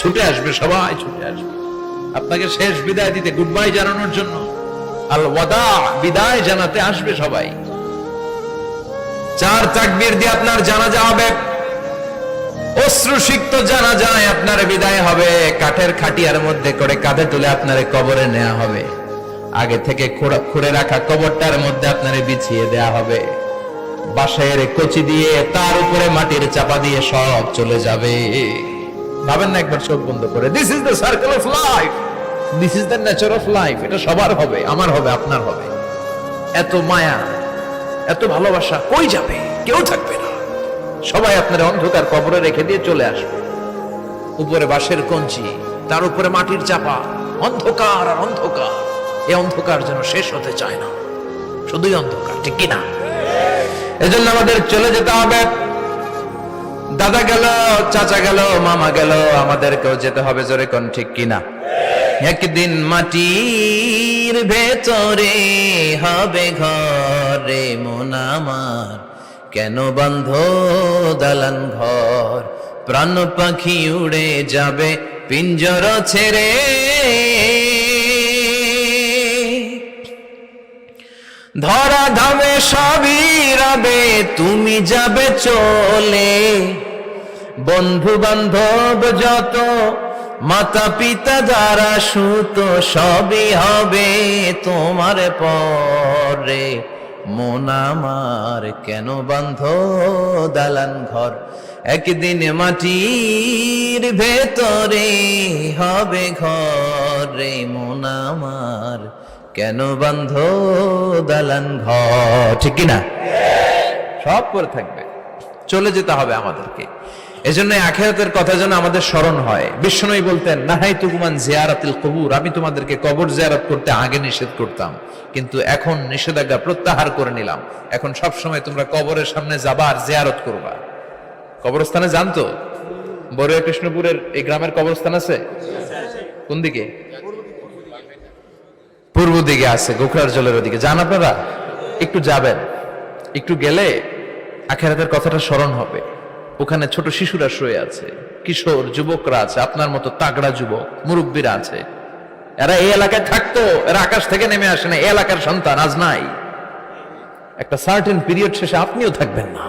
ছুটে আসবে, সবাই ছুটে আসবে আপনাকে শেষ বিদায় দিতে, গুড বাই জানানোর জন্য। আল ওয়াদা, বিদায় জানাতে আসবে সবাই। 4 তাকবীর দিয়ে আপনার জানাজা হবে, অশ্রুসিক্ত জানাজায় আপনার বিদায় হবে। কাঠের খাটিয়ার মধ্যে করে কাঁধে তুলে আপনার কবরে নেওয়া হবে। আগে থেকে খুঁড়ে রাখা কবরটার মধ্যে আপনার বিছিয়ে দেয়া হবে। বাঁশের কচি দিয়ে তার উপরে মাটির চাপা দিয়ে সব চলে যাবে। ভাবেন না একবার চোখ বন্ধ করে, this is the circle of life, this is the nature of life. এটা সবার হবে, আমার হবে, আপনার হবে। এত মায়া, এত ভালোবাসা কই যাবে? কেউ থাকবে না, সবাই আপনার অন্ধকার কবরে রেখে দিয়ে চলে আসবে। উপরে বাঁশের কঞ্চি, তার উপরে মাটির চাপা, অন্ধকার আর অন্ধকার। এই অন্ধকার যেন শেষ হতে চায় না, শুধুই অন্ধকার, ঠিক কিনা? এজন্য আমাদের চলে যেতে হবে। দাদা গেল, চাচা গেল, মামা গেল, আমাদেরকেও যেতে হবে। জোরে কোন ঠিক কিনা? একদিন মাটির ভেতরে হবে ঘরে মন আমার, কেন বন্ধ দালান ঘর? প্রাণ পাখি উড়ে যাবে পিঞ্জর ছেড়ে, ধরা ধামে সবই রবে, তুমি যাবে চলে। বন্ধু বান্ধব যত, মাতা পিতা যারা সুত, সবই হবে তোমার পরে। মন আমার কেন বন্ধ দালান ঘর? একদিন মাটির ভেতরে হবে ঘরে মন আমার, কেন বন্ধ দালান ঘর? ঠিক কিনা? সব করে থাকবে, চলে যেতে হবে আমাদেরকে। এজন্য আখিরাতের কথা যেন আমাদের স্মরণ হয়। বিশ্বনবী বলতেন, নাহাইতুকুমান জিয়ারাতিল কবুর, আমি তোমাদেরকে কবর জিয়ারত করতে আগে নিষেধ করতাম, কিন্তু এখন নিষেধাজ্ঞা প্রত্যাহার করে নিলাম। এখন সব সময় তোমরা কবরের সামনে যাবা আর জিয়ারত করবা। কবরস্থানে জানতো বড়ুয়া কৃষ্ণপুরের এই গ্রামের কবরস্থান আছে কোন দিকে? পূর্ব দিকে আছে, গোখরার জলের ওদিকে। যান আপনারা, একটু যাবেন, একটু গেলে আখিরাতের কথাটা স্মরণ হবে। ওখানে ছোট শিশুরা শুয়ে আছে, কিশোর যুবকরা আছে, আপনার মতো তাগড়া যুবক মুরব্বীরা আছে। এরা এই এলাকায় থাকতো, এরা আকাশ থেকে নেমে আসে না, এই এলাকার সন্তান, আজ নাই। একটা সার্টেন পিরিয়ড শেষে আপনিও থাকবেন না।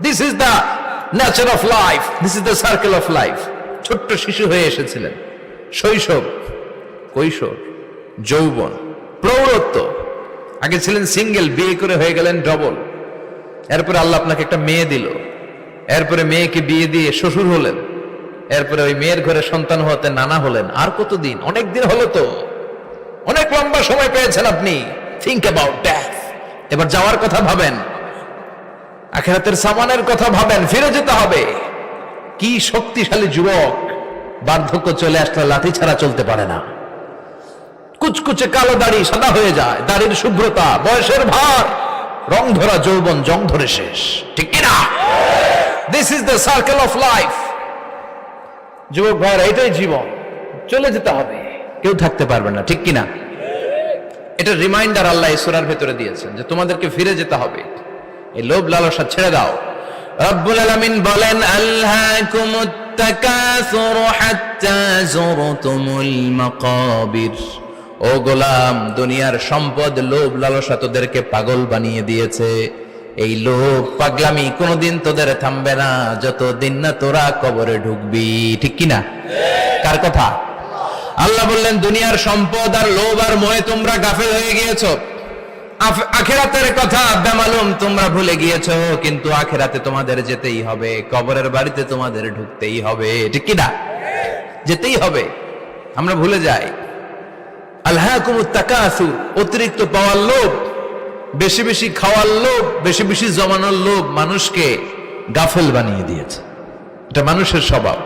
This is the nature of life, this is the circle of life. ছোট্ট শিশু হয়ে এসেছিলেন, শৈশব, কৈশোর, যৌবন, প্রৌঢ়ত্ব। আগে ছিলেন সিঙ্গেল, বিয়ে করে হয়ে গেলেন ডবল। এরপরে আল্লাহ আপনাকে একটা মেয়ে দিল, এরপরে মেয়েকে বিয়ে দিয়ে শ্বশুর হলেন, এরপরে ওই মেয়ের ঘরে সন্তান হতে নানা হলেন। আর কতদিন? অনেক দিন হলো তো, অনেক লম্বা সময় পেয়েছেন আপনি। Think about death. এবার যাওয়ার কথা ভাবেন, আখিরাতের সামানের কথা ভাবেন, ফিরে যেতে হবে। কি শক্তিশালী যুবক, বার্ধক্য চলে আসলে লাঠি ছাড়া চলতে পারে না। কুচকুচে কালো দাড়ি সাদা হয়ে যায়, দাড়ির শুভ্রতা, বয়সের ভার, রং ধরা যৌবন জং ধরে শেষ, ঠিক কিনা? This is the circle of life. যুবক ভাইরা, এটাই জীবন, চলে যেতে হবে, কেউ থাকতে পারবে না, ঠিক কিনা? এটা রিমাইন্ডার আল্লাহ এই সূরার ভেতরে দিয়েছেন যে তোমাদেরকে ফিরে যেতে হবে। এই লোভ লালসা ছেড়ে দাও। রব্বুল আলামিন বলেন, আলহাকুমুত তাকাসুর হাত্তা যুরতুমুল মাকাবির। ও গোলাম, দুনিয়ার সম্পদ, লোভ লালসা তোদেরকে পাগল বানিয়ে দিয়েছে। এই লোভ পাগলামি কোনোদিন তোদের থামবে না যতদিন না তোরা কবরে ঢুকবি, ঠিক কিনা? কার কথা? আল্লাহ বললেন, দুনিয়ার সম্পদ আর লোভ আর মোহে তোমরা গাফেল হয়ে গিয়েছো। আখিরাতের কথা বেমালুম তোমরা ভুলে গিয়েছো। কিন্তু আখিরাতে তোমাদের যেতেই হবে, কবরের বাড়িতে তোমাদের ঢুকতেই হবে, ঠিক কিনা? যেতেই হবে, আমরা ভুলে যাই। আলহাকুমুত তাকাসুর, অতিরিক্ত পাওয়ার লোভ, বেশি বেশি খাওয়ার লোভ, বেশি বেশি জমানোর লোভ মানুষকে গাফেল বানিয়ে দিয়েছে। এটা মানুষের স্বভাব।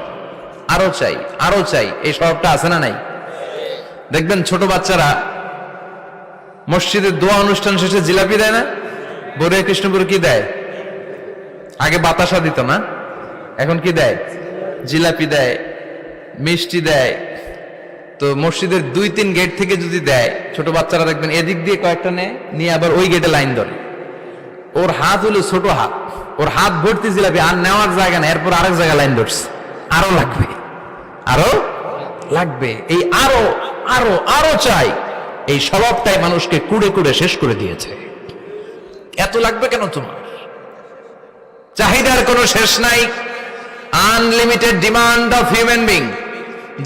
আরো চাই, আরো চাই, এই স্বভাবটা আছে না নাই? দেখবেন ছোট বাচ্চারা মসজিদের দোয়া অনুষ্ঠান শেষে জিলাপি দেয় না? বড়ুয়া কৃষ্ণপুরে কি দেয়? আগে বাতাসা দিত না, এখন কি দেয়? জিলাপি দেয়, মিষ্টি দেয়। তো মসজিদের 2-3 গেট থেকে যদি দেয়, ছোট বাচ্চারা দেখবেন এদিক দিয়ে কয়েকটা নিয়ে আবার ওই গেটে লাইন ধরে। ওর হাত হলো ছোট হাত, ওর হাত ভর্তি জিলাপি, আর নেওয়ার জায়গা না, এরপর আরেক জায়গায় লাইন ধরছে, আরো লাগবে, আরো লাগবে, এই আরো আরো আরো চাই, এই স্বভাবটাই মানুষকে কুড়ে কুড়ে শেষ করে দিয়েছে। এত লাগবে কেন তোমার? চাহিদার কোনো শেষ নাই, unlimited demand of human being.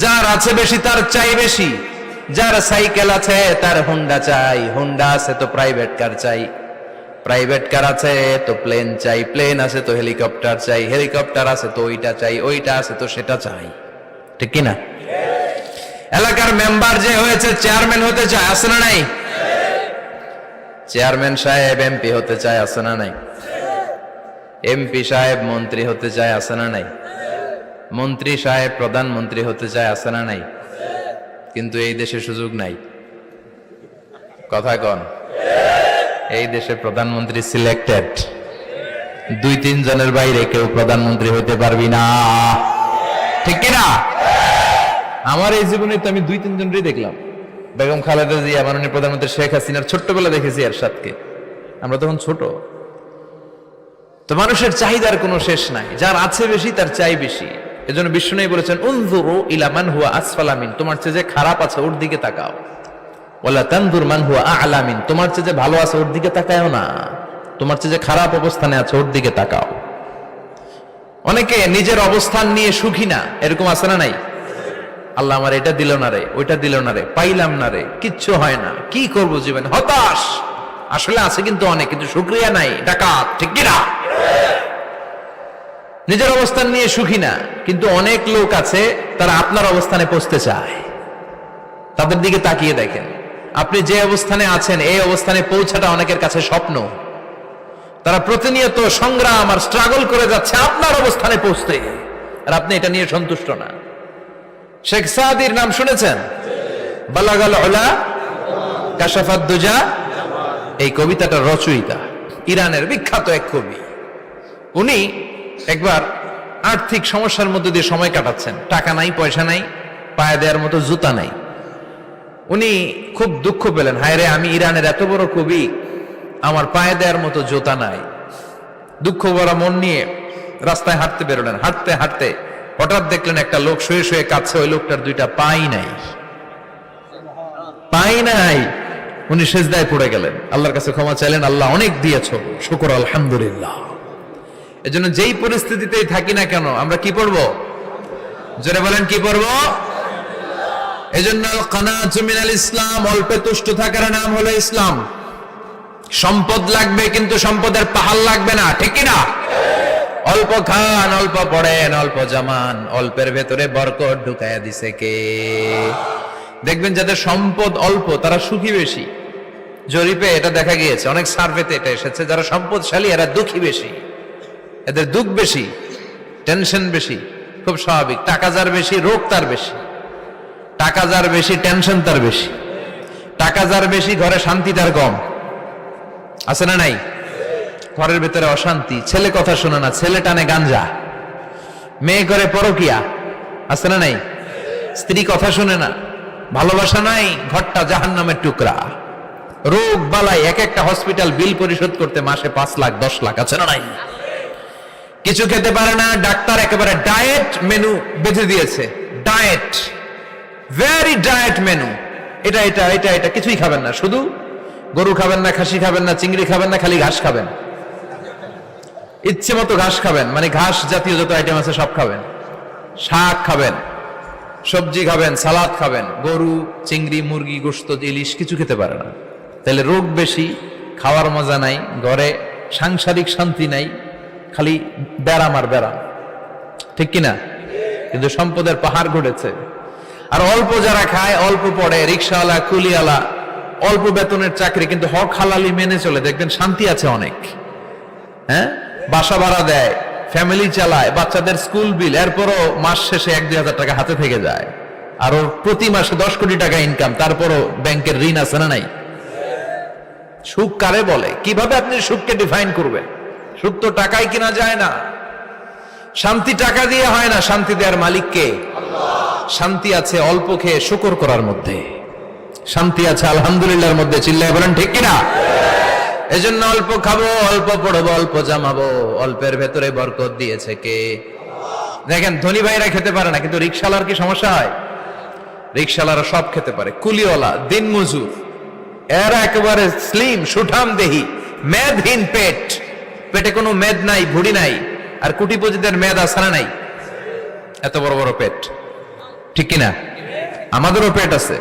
যার আছে বেশি তার চাই বেশি, যার সাইকেল আছে তার হুন্ডা চাই, হুন্ডা আছে তো প্রাইভেট কার চাই, প্রাইভেট কার আছে তো প্লেন চাই, প্লেন আছে তো হেলিকপ্টার চাই, হেলিকপ্টার আছে তো ওইটা চাই, ওইটা আছে তো সেটা চাই, ঠিক কিনা? এলাকার মেম্বার যে হয়েছে চেয়ারম্যান হতে চায়, আছে না নাই? চেয়ারম্যান সাহেব এমপি হতে চায়, আছে না নাই? এমপি সাহেব মন্ত্রী হতে চায়, আছে না নাই? মন্ত্রী সাহেব প্রধানমন্ত্রী হতে চায়, আছে না নাই? কিন্তু এই দেশে সুযোগ নাই। কথা কন, এই দেশে প্রধানমন্ত্রী সিলেক্টেড, 2-3 জনের বাইরে কেউ প্রধানমন্ত্রী হইতে পারবি না, ঠিক কিনা? আমার এই জীবনে তো আমি 2-3 জনই দেখলাম। বেগম খালেদা জিয়া, মাননীয় প্রধানমন্ত্রী শেখ হাসিনার ছোট্টবেলা দেখেছি এরশাদকে, আমরা তখন ছোট। তো মানুষের চাহিদার কোনো শেষ নাই, যার আছে বেশি তার চাই বেশি। এজন্য বিষ্ণু বলেছেন, উনজুরু ইলা মান হুয়া আসফালা মিন, তোমার চেয়ে যে খারাপ আছে ওর দিকে তাকাও। ওয়ালা তানজুর মান হুয়া আ'লা মিন, তোমার চেয়ে যে ভালো আছে ওর দিকে তাকাও না, তোমার চেয়ে যে খারাপ অবস্থানে আছে ওর দিকে তাকাও। অনেকে নিজের অবস্থান নিয়ে সুখী না, এরকম আছে না নাই? আল্লাহ আমার এটা দিল না রে, ওইটা দিল না রে, পাইলাম না রে, কিচ্ছু হয় না, কি করব জীবন, হতাশ। আসলে আছে কিন্তু অনেক, কিন্তু শুকরিয়া নাই, ডাকাত, ঠিক কিনা? নিজের অবস্থান নিয়ে সুখী না, কিন্তু অনেক লোক আছে তারা আপনার অবস্থানে পৌঁছতে চায়। তাদের দিকে তাকিয়ে দেখেন, আপনি যে অবস্থানে আছেন এই অবস্থানে পৌঁছাটা অনেকের কাছে স্বপ্ন। তারা প্রতিনিয়ত সংগ্রাম আর স্ট্রাগল করে যাচ্ছে আপনার অবস্থানে পৌঁছতে, আর আপনি এটা নিয়ে সন্তুষ্ট না। শেখ সাদির নাম শুনেছেন? বালাগাল উলা কাশাফাত দুজা, এই কবিতাটার রচয়িতা ইরানের বিখ্যাত এক কবি। উনি একবার আর্থিক সমস্যার মধ্যে দিয়ে সময় কাটাচ্ছেন, টাকা নাই, পয়সা নাই, পায়ে দেওয়ার মতো জুতা নাই। উনি খুব দুঃখ পেলেন, হায় রে, আমি ইরানের এত বড় কবি, আমার পায়ে দেওয়ার মতো জুতা নাই। দুঃখ ভরা মন নিয়ে রাস্তায় হাঁটতে বেরোলেন। হাঁটতে হাঁটতে হঠাৎ দেখলেন একটা লোক শুয়ে শুয়ে কাঁদছে, ওই লোকটার 2টা পাই নাই, পাই নাই। উনি সেজদায় পড়ে গেলেন, আল্লাহর কাছে ক্ষমা চাইলেন, আল্লাহ অনেক দিয়েছো, শুকর আলহামদুলিল্লাহ। এজন্য যেই পরিস্থিতিতেই থাকি না কেন আমরা কি পড়বো? জোরে বলেন, কি পড়বো? এজন্য কানাতু মিনাল ইসলাম, অল্পে তুষ্ট থাকার নাম হলো ইসলাম। সম্পদ লাগবে কিন্তু সম্পদের পাহাড় লাগবে না, ঠিক কিনা? অল্প খান, অল্প পড়েন, অল্প জামান, অল্পের ভেতরে বরকত ঢুকাইয়া দিছে কে? দেখবেন যাদের সম্পদ অল্প তারা সুখী বেশি। জরিপে এটা দেখা গিয়েছে, অনেক সার্ভেতে এটা এসেছে, যারা সম্পদশালী এরা দুঃখী বেশি, এদের দুঃখ বেশি, টেনশন বেশি। খুব স্বাভাবিক, টাকা যার বেশি রোগ তার বেশি, টাকা যার বেশি টেনশন তার বেশি, টাকা যার বেশি ঘরে শান্তি তার কম, আছে না নাই? ঘরের ভেতরে অশান্তি, ছেলে কথা শোনে না, ছেলে টানে গাঞ্জা, মেয়ে করে পরকিয়া, আছে না নাই? স্ত্রী কথা শোনে না, ভালোবাসা নাই, ঘরটা জাহান্নামের টুকরা। রোগ বালাই, এক একটা হসপিটাল বিল পরিশোধ করতে মাসে 5 লাখ 10 লাখ, আছে না নাই? কিছু খেতে পারে না, ডাক্তার একেবারে ডায়েট মেনু বেঁধে দিয়েছে, ডায়েট, ভেরি ডায়েট মেনু, এটা এটা এটা এটা কিছুই খাবেন না, শুধু গরু খাবেন না, খাসি খাবেন না, চিংড়ি খাবেন না, খালি ঘাস খাবেন, ইচ্ছে মতো ঘাস খাবেন, মানে ঘাস জাতীয় যত আইটেম আছে সব খাবেন, শাক খাবেন, সবজি খাবেন, সালাদ খাবেন, গরু, চিংড়ি, মুরগি, গোশত, ইলিশ কিছু খেতে পারে না। তাহলে রোগ বেশি, খাওয়ার মজা নাই, ঘরে সাংসারিক শান্তি নাই, খালি ব্যারাম আর ব্যারাম, ঠিক কিনা? কিন্তু সম্পদের পাহাড় ঘটেছে। আর অল্প যারা খায়, অল্প পড়ে, রিক্সাওয়ালা, কুলিওয়ালা, অল্প বেতনের চাকরি, কিন্তু হক হালালি মেনে চলে, দেখবেন শান্তি আছে অনেক। হ্যাঁ, বাসা ভাড়া দেয়, ফ্যামিলি চালায়, বাচ্চাদের স্কুল বিল, এরপরও মাস শেষে 1-2 হাজার টাকা হাতে থেকে যায়। আর ওর প্রতি মাসে 10 কোটি টাকা ইনকাম, তারপরও ব্যাংকের ঋণ আছে না নাই? সুখ কারে বলে? কিভাবে আপনি সুখকে ডিফাইন করবেন? সুখ তো টাকায় কিনা যায় না, শান্তি টাকা দিয়ে হয় না, শান্তি দেওয়ার মালিক কে? শান্তি আছে অল্প খেয়ে শুকর করার মধ্যে, শান্তি আছে আলহামদুলিল্লাহর মধ্যে, চিল্লায় বলেন ঠিক কিনা? এজন্য অল্প খাবো, অল্প পড়বো, অল্প জামাবো, অল্পের ভেতরে বরকত দিয়েছে কে? দেখেন ধনী ভাইরা খেতে পারে না, কিন্তু রিকশালার কি সমস্যা হয়? রিক্সাওয়ালারা সব খেতে পারে, কুলিওয়ালা, দিন মজুর, এরা একেবারে স্লিম সুঠাম দেহি, মেদহীন পেট, পেটে কোনো মেদ নাই, ভুড়ি নাই। আর কোটিপতিদের মেদ আসারা নাই, এত বড় বড় পেট, ঠিক কিনা? আমাদেরও পেট আছে,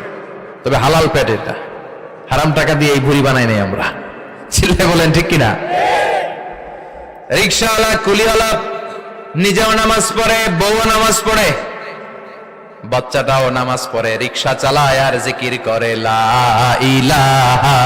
তবে হালাল পেট, এটা হারাম টাকা দিয়ে এই ভুড়ি বানাই নাই আমরা। ছেলে বলেন ঠিক কিনা? রিক্সাওয়ালা, কুলিওয়ালা নিজেও নামাজ পড়ে, বউও নামাজ পড়ে, বাচ্চাটাও নামাজ পড়ে, রিক্সা চালায় আর জিকির করে লা ইলাহা